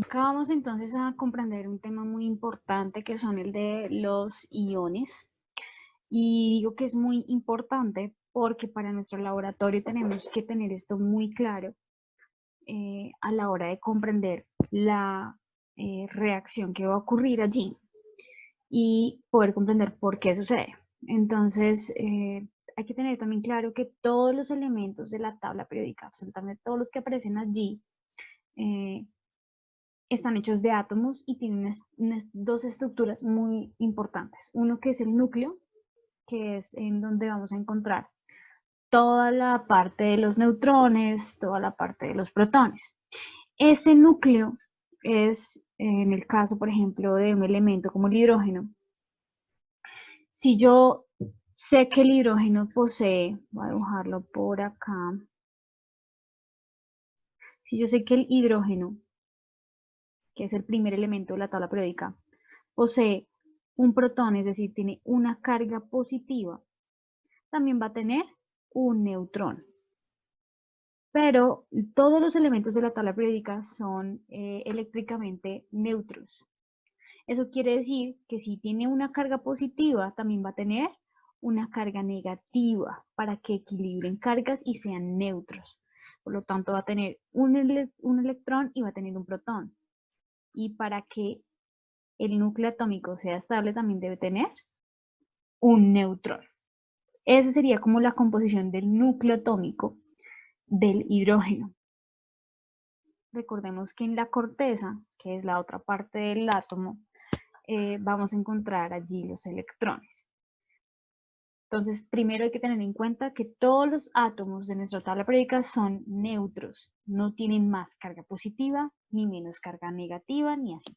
Acá vamos entonces a comprender un tema muy importante que son el de los iones. Y digo que es muy importante porque para nuestro laboratorio tenemos que tener esto muy claro a la hora de comprender la reacción que va a ocurrir allí y poder comprender por qué sucede. Entonces, hay que tener también claro que todos los elementos de la tabla periódica, absolutamente todos los que aparecen allí, eh, están hechos de átomos y tienen dos estructuras muy importantes. Uno que es el núcleo, que es en donde vamos a encontrar toda la parte de los neutrones, toda la parte de los protones. Ese núcleo es, en el caso, por ejemplo, de un elemento como el hidrógeno, si yo sé que el hidrógeno posee, voy a dibujarlo por acá, si yo sé que el hidrógeno, que es el primer elemento de la tabla periódica, posee un protón, es decir, tiene una carga positiva, también va a tener un neutrón. Pero todos los elementos de la tabla periódica son eléctricamente neutros. Eso quiere decir que si tiene una carga positiva, también va a tener una carga negativa para que equilibren cargas y sean neutros. Por lo tanto, va a tener un electrón y va a tener un protón. Y para que el núcleo atómico sea estable, también debe tener un neutrón. Esa sería como la composición del núcleo atómico del hidrógeno. Recordemos que en la corteza, que es la otra parte del átomo, vamos a encontrar allí los electrones. Entonces, primero hay que tener en cuenta que todos los átomos de nuestra tabla periódica son neutros, no tienen más carga positiva, ni menos carga negativa, ni así.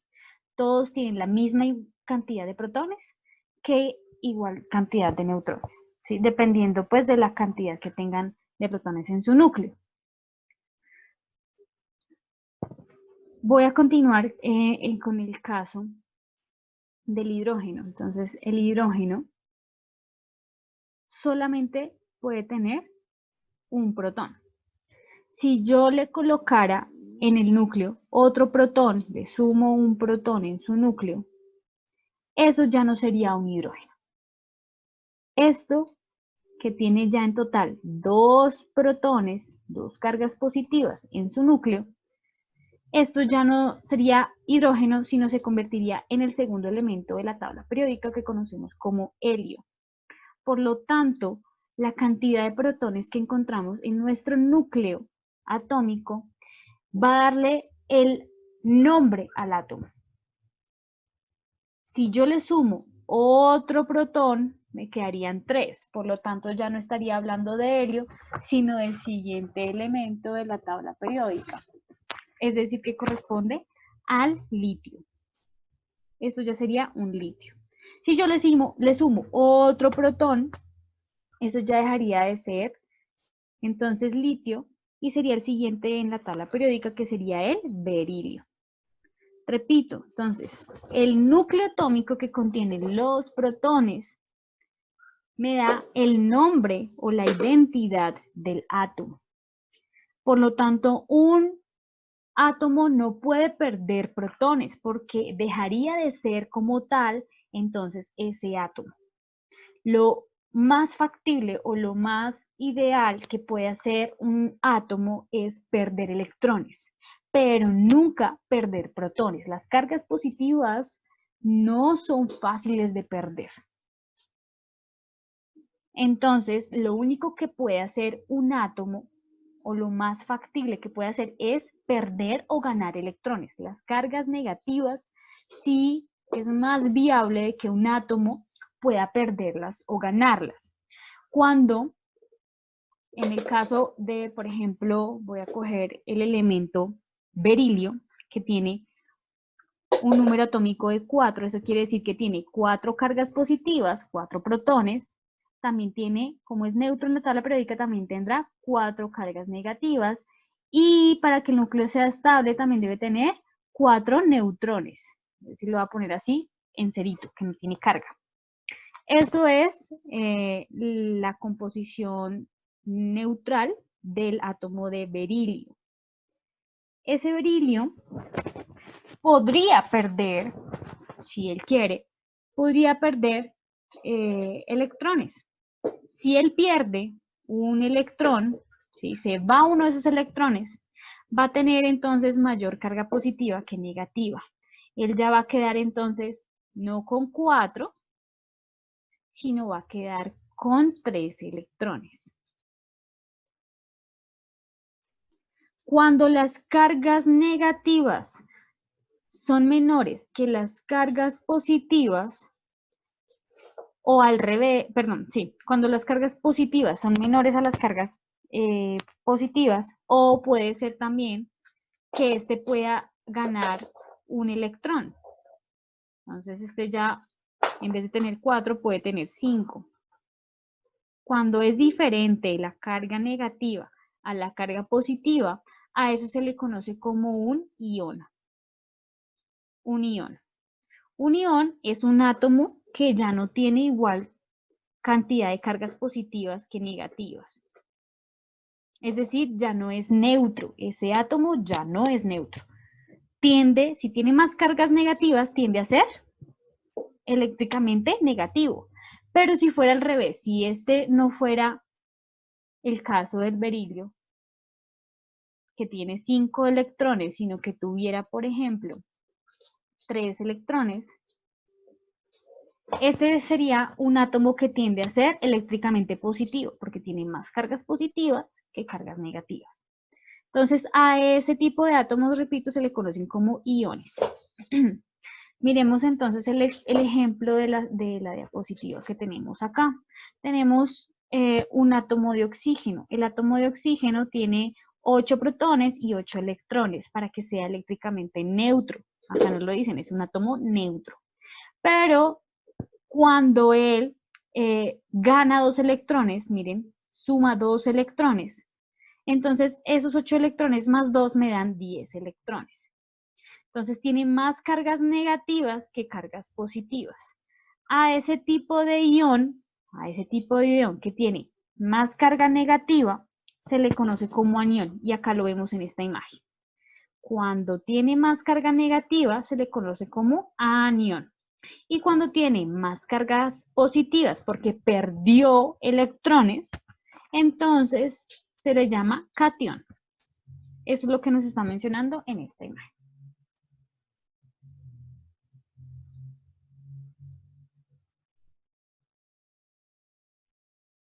Todos tienen la misma cantidad de protones que igual cantidad de neutrones, ¿sí? Dependiendo pues de la cantidad que tengan de protones en su núcleo. Voy a continuar con el caso del hidrógeno. Entonces, el hidrógeno solamente puede tener un protón. Si yo le colocara en el núcleo otro protón, le sumo un protón en su núcleo, eso ya no sería un hidrógeno. Esto que tiene ya en total dos protones, dos cargas positivas en su núcleo, esto ya no sería hidrógeno, sino se convertiría en el segundo elemento de la tabla periódica que conocemos como helio. Por lo tanto, la cantidad de protones que encontramos en nuestro núcleo atómico va a darle el nombre al átomo. Si yo le sumo otro protón, me quedarían 3. Por lo tanto, ya no estaría hablando de helio, sino del siguiente elemento de la tabla periódica. Es decir, que corresponde al litio. Esto ya sería un litio. Si yo le sumo otro protón, eso ya dejaría de ser entonces litio y sería el siguiente en la tabla periódica que sería el berilio. Repito, entonces, el núcleo atómico que contiene los protones me da el nombre o la identidad del átomo. Por lo tanto, un átomo no puede perder protones porque dejaría de ser como tal entonces ese átomo. Lo más factible o lo más ideal que puede hacer un átomo es perder electrones, pero nunca perder protones. Las cargas positivas no son fáciles de perder. Entonces, lo único que puede hacer un átomo o lo más factible que puede hacer es perder o ganar electrones. Las cargas negativas sí es más viable que un átomo pueda perderlas o ganarlas. Cuando, en el caso de, por ejemplo, voy a coger el elemento berilio, que tiene un número atómico de 4, eso quiere decir que tiene 4 cargas positivas, 4 protones, también tiene, como es neutro en la tabla periódica, también tendrá 4 cargas negativas, y para que el núcleo sea estable también debe tener 4 neutrones, es decir, lo voy a poner así, en cerito, que no tiene carga. Eso es la composición neutral del átomo de berilio. Ese berilio podría perder, si él quiere, podría perder electrones. Si él pierde un electrón, si se va uno de esos electrones, va a tener entonces mayor carga positiva que negativa. Él ya va a quedar entonces no con 4, sino va a quedar con 3 electrones. Cuando las cargas negativas son menores que las cargas positivas, o al revés, perdón, sí, cuando las cargas positivas son menores a las cargas positivas, o puede ser también que este pueda ganar un electrón. Entonces este ya, en vez de tener 4, puede tener 5. Cuando es diferente la carga negativa a la carga positiva, a eso se le conoce como un ion. Un ion. Un ion es un átomo que ya no tiene igual cantidad de cargas positivas que negativas. Es decir, ya no es neutro. Ese átomo ya no es neutro. Tiende, si tiene más cargas negativas, tiende a ser eléctricamente negativo. Pero si fuera al revés, si este no fuera el caso del berilio, que tiene 5 electrones, sino que tuviera, por ejemplo, 3 electrones, este sería un átomo que tiende a ser eléctricamente positivo, porque tiene más cargas positivas que cargas negativas. Entonces, a ese tipo de átomos, repito, se le conocen como iones. Miremos entonces el ejemplo de la diapositiva que tenemos acá. Tenemos un átomo de oxígeno. El átomo de oxígeno tiene 8 protones y 8 electrones para que sea eléctricamente neutro. Acá nos lo dicen, es un átomo neutro. Pero cuando él gana 2 electrones, miren, suma 2 electrones, entonces esos 8 electrones más 2 me dan 10 electrones. Entonces tiene más cargas negativas que cargas positivas. A ese tipo de ion que tiene más carga negativa, se le conoce como anión, y acá lo vemos en esta imagen. Cuando tiene más carga negativa, se le conoce como anión. Y cuando tiene más cargas positivas, porque perdió electrones, entonces se le llama catión. Eso es lo que nos está mencionando en esta imagen.